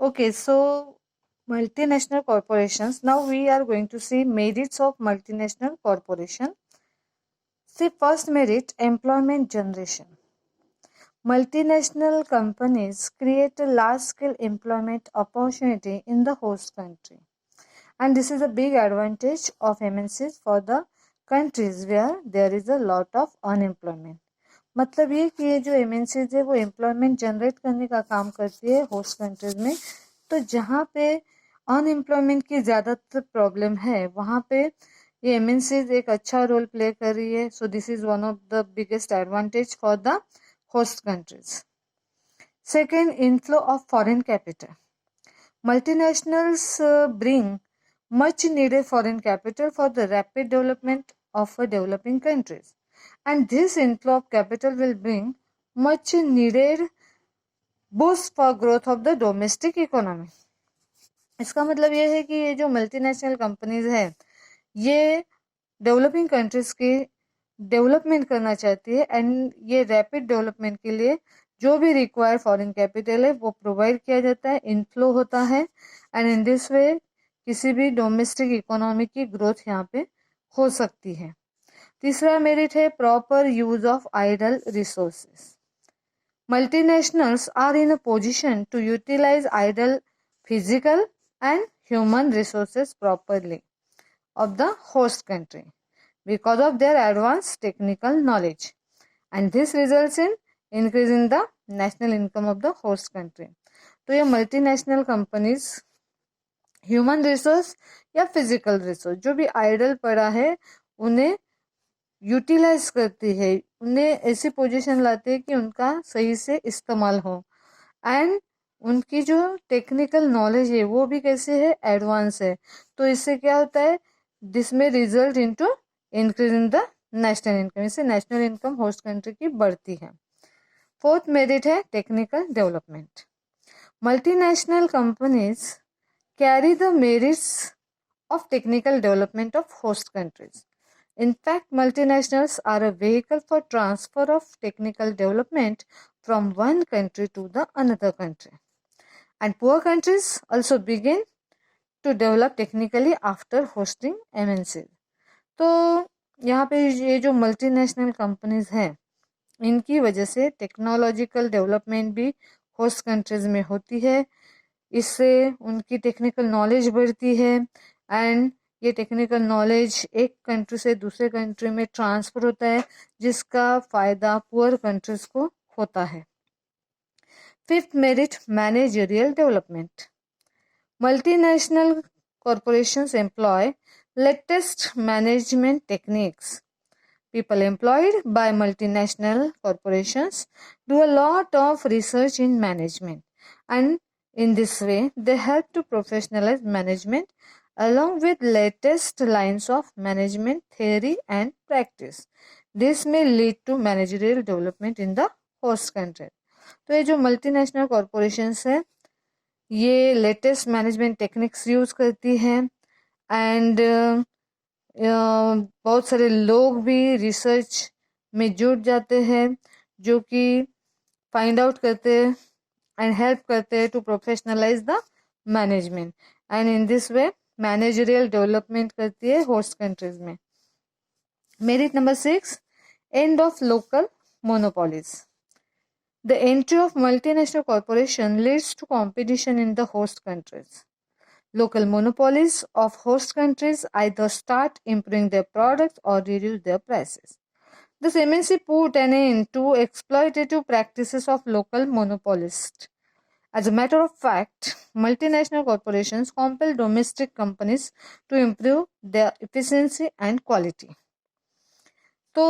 Okay, so multinational corporations. Now we are going to see merits of multinational corporation. See, first merit, employment generation. Multinational companies create a large-scale employment opportunity in the host country. And this is a big advantage of MNCs for the countries where there is a lot of unemployment. मतलब ये कि ये जो MNCs है वो employment generate करने का काम करती है होस्ट कंट्रीज में. तो जहाँ पे अनएम्प्लॉयमेंट की ज़्यादातर प्रॉब्लम है वहाँ पे ये MNCs एक अच्छा रोल प्ले कर रही है. So this is one of the biggest advantage for the host countries. Second, inflow of foreign capital. Multinationals bring much needed foreign capital for the rapid development of developing countries. And this inflow of capital will bring much needed boost for growth of the domestic economy. इसका मतलब ये है कि ये जो multinational companies है ये developing countries की डेवलपमेंट करना चाहती है एंड ये रैपिड डेवलपमेंट के लिए जो भी रिक्वायर्ड फॉरेन कैपिटल है वो प्रोवाइड किया जाता है, इनफ्लो होता है एंड इन दिस वे किसी भी डोमेस्टिक इकोनॉमी की ग्रोथ यहाँ पे हो सकती है. तीसरा मेरिट है proper use of idle resources. Multinationals are in a position to utilize idle physical and human resources properly of the host country because of their advanced technical knowledge, and this results in increasing the national income of the host country. तो ये multinational companies human resource या physical resource जो भी idol पड़ा है उन्हें utilise करती है, उन्हें ऐसी पोजीशन लाती है कि उनका सही से इस्तेमाल हो एंड उनकी जो टेक्निकल नॉलेज है वो भी कैसे है, एडवांस है. तो इससे क्या होता है, दिस में result into increase in the national income. इससे नेशनल इनकम होस्ट कंट्री की बढ़ती है. फोर्थ मेरिट है technical development. Multinational companies carry the merits of technical development of host countries. In fact, multinationals are a vehicle for transfer of technical development from one country to the another country. And poor countries also begin to develop technically after hosting MNCs. तो यहाँ पे ये जो multinational companies हैं इनकी वजह से technological development भी होस्ट कंट्रीज में होती है. इससे उनकी टेक्निकल नॉलेज बढ़ती है एंड ये टेक्निकल नॉलेज एक कंट्री से दूसरे कंट्री में ट्रांसफर होता है जिसका फायदा पुअर कंट्रीज को होता है. Fifth merit managerial development. Multinational corporations employ latest management techniques. People employed by multinational corporations do a lot of research in management, and in this way they help to professionalize management along with latest lines of management theory and practice. This may lead to managerial development in the host country. तो ये जो multinational corporations है ये latest management techniques use करती हैं and बहुत सारे लोग भी रिसर्च में जुट जाते हैं जो कि फाइंड आउट करते हैं एंड हेल्प करते हैं to professionalise the management and in this way managerial development करती है होस्ट कंट्रीज में. Merit number 6, end of local monopolies. The entry of multinational corporation leads to competition in the host countries. Local monopolies of host countries either start improving their products or reduce their prices. This MNC put an end to exploitative practices of local monopolists. As a matter of fact, multinational corporations compel domestic companies to improve their efficiency and quality. तो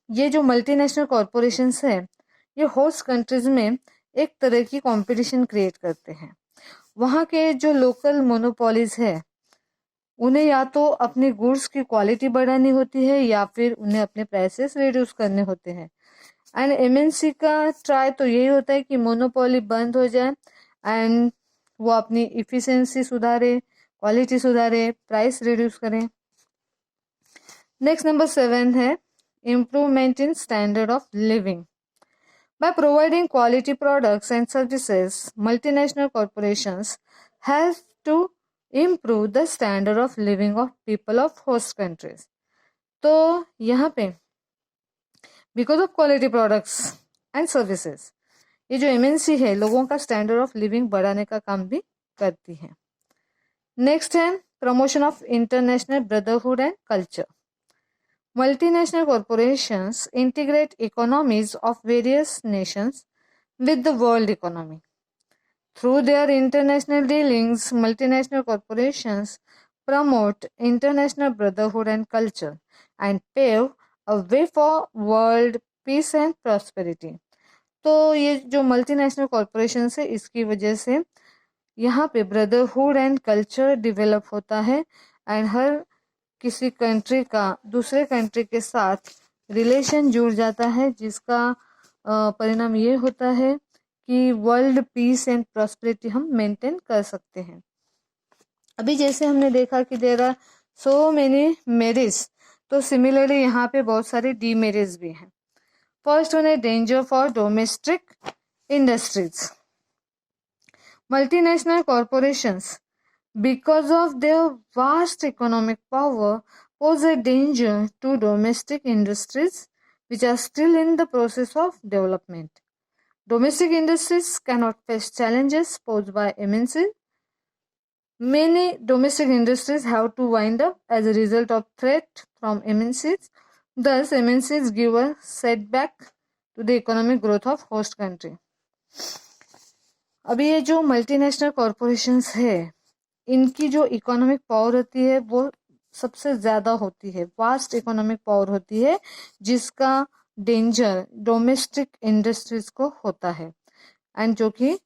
ये जो multinational corporations है ये host countries में एक तरह की competition create करते हैं. वहाँ के जो लोकल मोनोपोलीज है उन्हें या तो अपनी गुड्स की क्वालिटी बढ़ानी होती है या फिर उन्हें अपने प्राइसेस रिड्यूस करने होते हैं. एंड एमएनसी का ट्राई तो यही होता है कि मोनोपोली बंद हो जाए एंड वो अपनी इफिशिएंसी सुधारे, क्वालिटी सुधारे, प्राइस रिड्यूस करें. नेक्स्ट नंबर 7 है improvement in standard of living. By providing quality products and services, multinational corporations have to improve the standard of living of people of host countries. तो यहाँ पे because of quality products and services, ये जो MNC है लोगों का standard of living बढ़ाने का काम भी करती है. नेक्स्ट है promotion of international brotherhood and culture. Multinational corporations integrate economies of various nations with the world economy. Through their international dealings, multinational corporations promote international brotherhood and culture and pave a way for world peace and prosperity. तो ये जो multinational corporation है इसकी वजह से यहाँ पे brotherhood and culture develop होता है एंड हर किसी कंट्री का दूसरे कंट्री के साथ रिलेशन जुड़ जाता है, जिसका परिणाम ये होता है कि वर्ल्ड पीस एंड प्रॉस्पेरिटी हम मेंटेन कर सकते हैं. अभी जैसे हमने देखा कि there are so many merits, तो सिमिलरली यहाँ पे बहुत सारे डीमेरिट्स भी हैं. फर्स्ट वन है danger for domestic industries. Multinational corporations because of their vast economic power pose a danger to domestic industries which are still in the process of development. Domestic industries cannot face challenges posed by MNCs. Many domestic industries have to wind up as a result of threat from MNCs. Thus, MNCs give a setback to the economic growth of host country. अभी ये जो multinational corporations है इनकी जो economic power होती है वो सबसे ज़्यादा होती है, वास्ट इकोनॉमिक पावर होती है, जिसका डेंजर डोमेस्टिक इंडस्ट्रीज को होता है एंड जो कि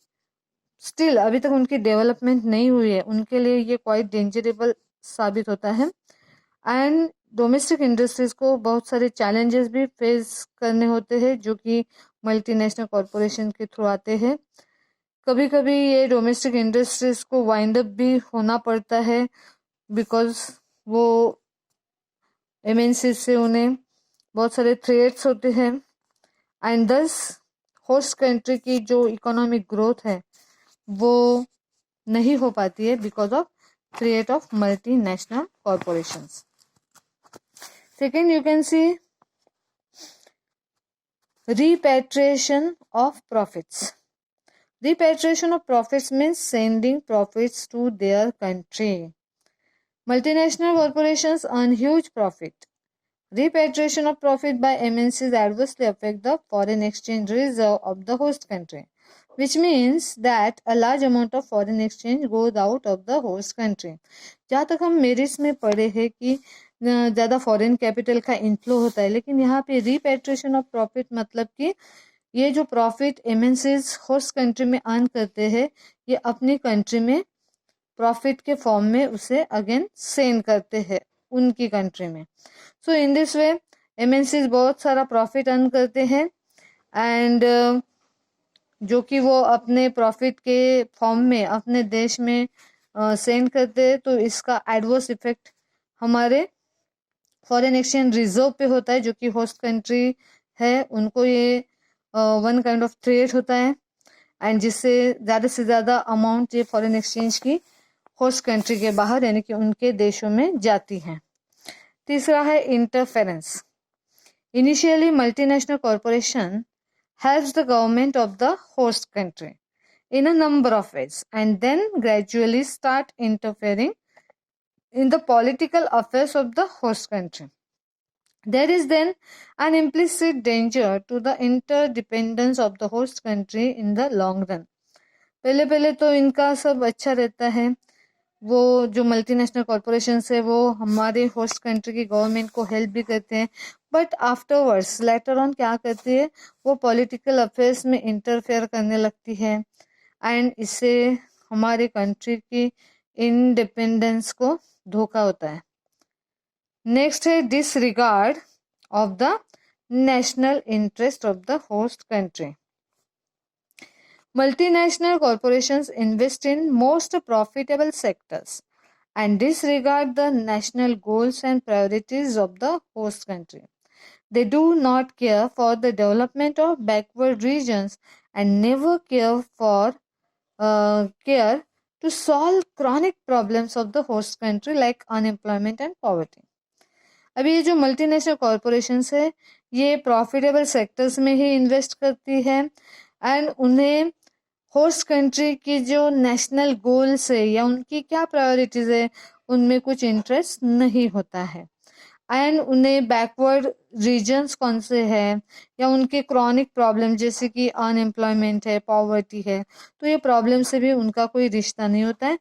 स्टिल अभी तक उनकी डेवलपमेंट नहीं हुई है, उनके लिए ये क्वाइट डेंजरेबल साबित होता है. एंड डोमेस्टिक इंडस्ट्रीज को बहुत सारे चैलेंजेस भी फेस करने होते हैं जो कि मल्टीनेशनल कॉरपोरेशन के थ्रू आते हैं. कभी कभी ये डोमेस्टिक इंडस्ट्रीज को वाइंड अप भी होना पड़ता है बिकॉज वो एमएनसी से उन्हें बहुत सारे थ्रेट्स होते हैं एंड दस होस्ट कंट्री की जो इकोनॉमिक ग्रोथ है वो नहीं हो पाती है because of threat of multinational corporations. Second you can see repatriation of profits. Repatriation of profits means sending profits to their country. Multinational corporations earn huge profit. Repatriation of profit by MNCs adversely affect the foreign exchange reserve of the host country, which means that a large amount of foreign exchange goes out of the host country. जहाँ तक हम merits में पढ़े हैं कि ज़्यादा foreign capital का inflow होता है, लेकिन यहाँ पे रिपेट्रिएशन ऑफ प्रॉफिट मतलब कि ये जो प्रॉफिट एमएनसीज होस्ट कंट्री में अर्न करते हैं ये अपनी कंट्री में प्रॉफिट के फॉर्म में उसे अगेन सेंड करते हैं उनकी कंट्री में. सो इन दिस वे एमएनसीज बहुत सारा प्रॉफिट अर्न करते हैं एंड जो कि वो अपने प्रॉफिट के फॉर्म में अपने देश में सेंड करते हैं. तो इसका एडवर्स इफेक्ट हमारे फॉरेन एक्सचेंज रिजर्व पे होता है जो कि होस्ट कंट्री है, उनको ये वन काइंड ऑफ थ्रेट होता है एंड जिससे ज़्यादा से ज़्यादा अमाउंट ये फॉरेन एक्सचेंज की होस्ट कंट्री के बाहर यानी कि उनके देशों में जाती हैं. तीसरा है interference. Initially multinational corporation helps the government of the host country in a number of ways and then gradually start interfering in the political affairs of the host country. There is then an implicit danger to the interdependence of the host country in the long run. पहले तो इनका सब अच्छा रहता है, वो जो multinational corporation है वो हमारे होस्ट कंट्री की गवर्नमेंट को हेल्प भी करते हैं, बट आफ्टरवर्ड्स लेटर ऑन क्या करती है वो पॉलिटिकल अफेयर्स में इंटरफेयर करने लगती है एंड इससे हमारे कंट्री की इंडिपेंडेंस को धोखा होता है. नेक्स्ट है disregard of the national interest of the host country. Multinational corporations invest in most profitable sectors and disregard the national goals and priorities of the host country. They do not care for the development of backward regions and never care to solve chronic problems of the host country like unemployment and poverty. अभी ये जो multinational corporations है ये profitable sectors में ही invest करती है and उन्हें host country की जो नेशनल गोल्स है या उनकी क्या प्रायोरिटीज है उनमें कुछ इंटरेस्ट नहीं होता है एंड उन्हें बैकवर्ड रीजन्स कौन से हैं या उनके क्रॉनिक प्रॉब्लम जैसे कि अनएम्प्लॉयमेंट है पॉवर्टी है तो ये प्रॉब्लम से भी उनका कोई रिश्ता नहीं होता है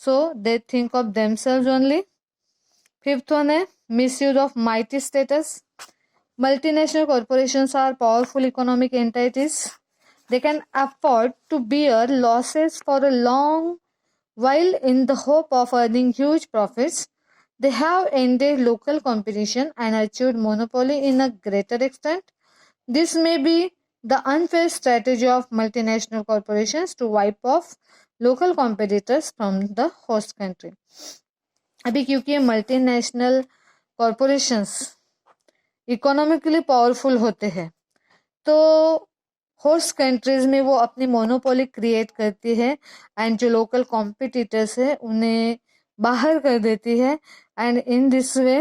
so they think of themselves only. Fifth one है misuse of mighty status. Multinational corporations are powerful economic entities. They can afford to bear losses for a long while in the hope of earning huge profits. They have ended local competition and achieved monopoly in a greater extent. This may be the unfair strategy of multinational corporations to wipe off local competitors from the host country. अभी क्योंकि multinational corporations economically powerful होते हैं तो host countries में वो अपनी monopoly create करती है एंड जो लोकल कॉम्पिटिटर्स है उन्हें बाहर कर देती है and in this way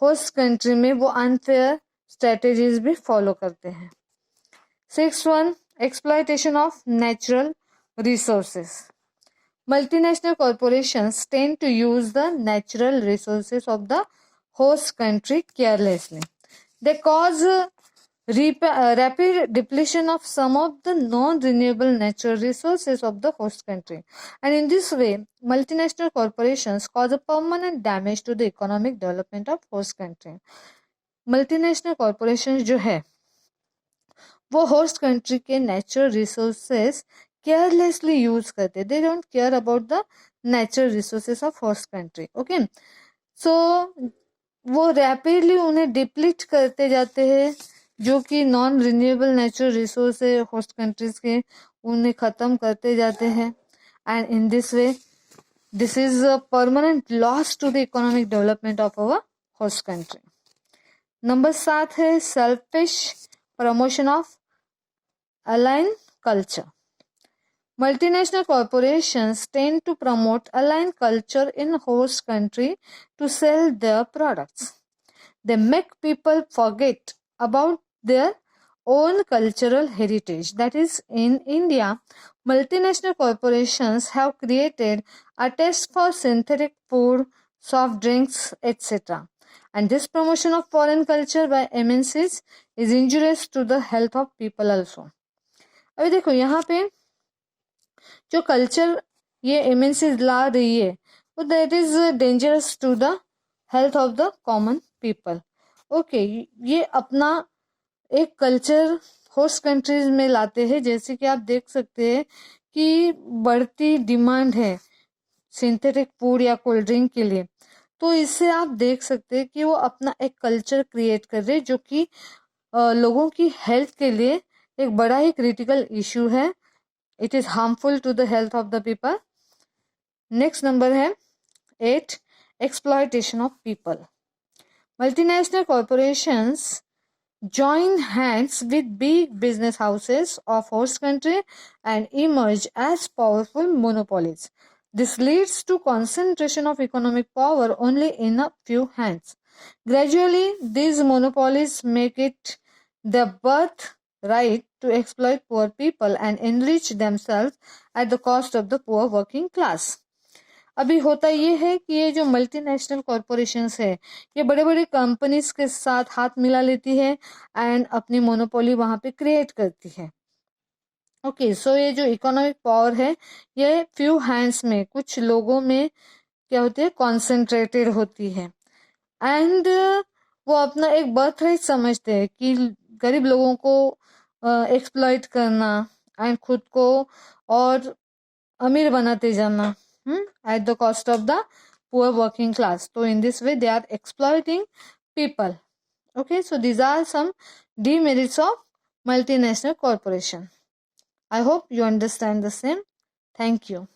host country में वो अनफेयर स्ट्रेटेजीज भी फॉलो करते हैं. Sixth one exploitation of natural resources. Multinational corporations tend to use the natural resources of the host country carelessly. They cause rapid depletion of some of the non-renewable natural resources of the host country. And in this way, multinational corporations cause a permanent damage to the economic development of host country. Multinational corporations जो है वो host country के natural resources carelessly use करते. They don't care about the natural resources of host country. Okay, so वो rapidly उन्हें deplete करते जाते हैं जो कि नॉन रिन्यूएबल नेचुरल रिसोर्स है होस्ट कंट्रीज के उन्हें ख़त्म करते जाते हैं and in this way this is a permanent loss to the economic development of our host country. Number 7 है selfish promotion of alien culture. Multinational corporations tend to promote aligned culture in host country to sell their products. They make people forget about their own cultural heritage. That is, in India, multinational corporations have created a taste for synthetic food, soft drinks, etc. And this promotion of foreign culture by MNCs is injurious to the health of people also. अभी देखो यहाँ पे जो culture ये MNCs ला रही है वो that is dangerous to the health of the common people. Okay, ये अपना एक कल्चर होस्ट कंट्रीज में लाते हैं जैसे कि आप देख सकते हैं कि बढ़ती डिमांड है सिंथेटिक फूड या कोल्ड ड्रिंक के लिए तो इससे आप देख सकते हैं कि वो अपना एक कल्चर क्रिएट कर रहे जो कि लोगों की हेल्थ के लिए एक बड़ा ही क्रिटिकल इशू है. It is harmful to the health of the people. Next number है 8 exploitation of people. Multinational corporations join hands with big business houses of host country and emerge as powerful monopolies. This leads to concentration of economic power only in a few hands. Gradually, these monopolies make it their birthright to exploit poor people and enrich themselves at the cost of the poor working class. अभी होता ये है कि ये जो multinational corporations है ये बड़े बड़े कंपनीज के साथ हाथ मिला लेती है एंड अपनी मोनोपोली वहां पे क्रिएट करती है. ओके, सो ये जो इकोनॉमिक पावर है ये फ्यू हैंड्स में कुछ लोगों में क्या होती है कॉन्सेंट्रेटेड होती है एंड वो अपना एक बर्थ राइट समझते हैं कि गरीब लोगों को एक्सप्लॉइट करना एंड खुद को और अमीर बनाते जाना at the cost of the poor working class. So in this way they are exploiting people. Okay, so these are some demerits of multinational corporation. I hope you understand the same. Thank you.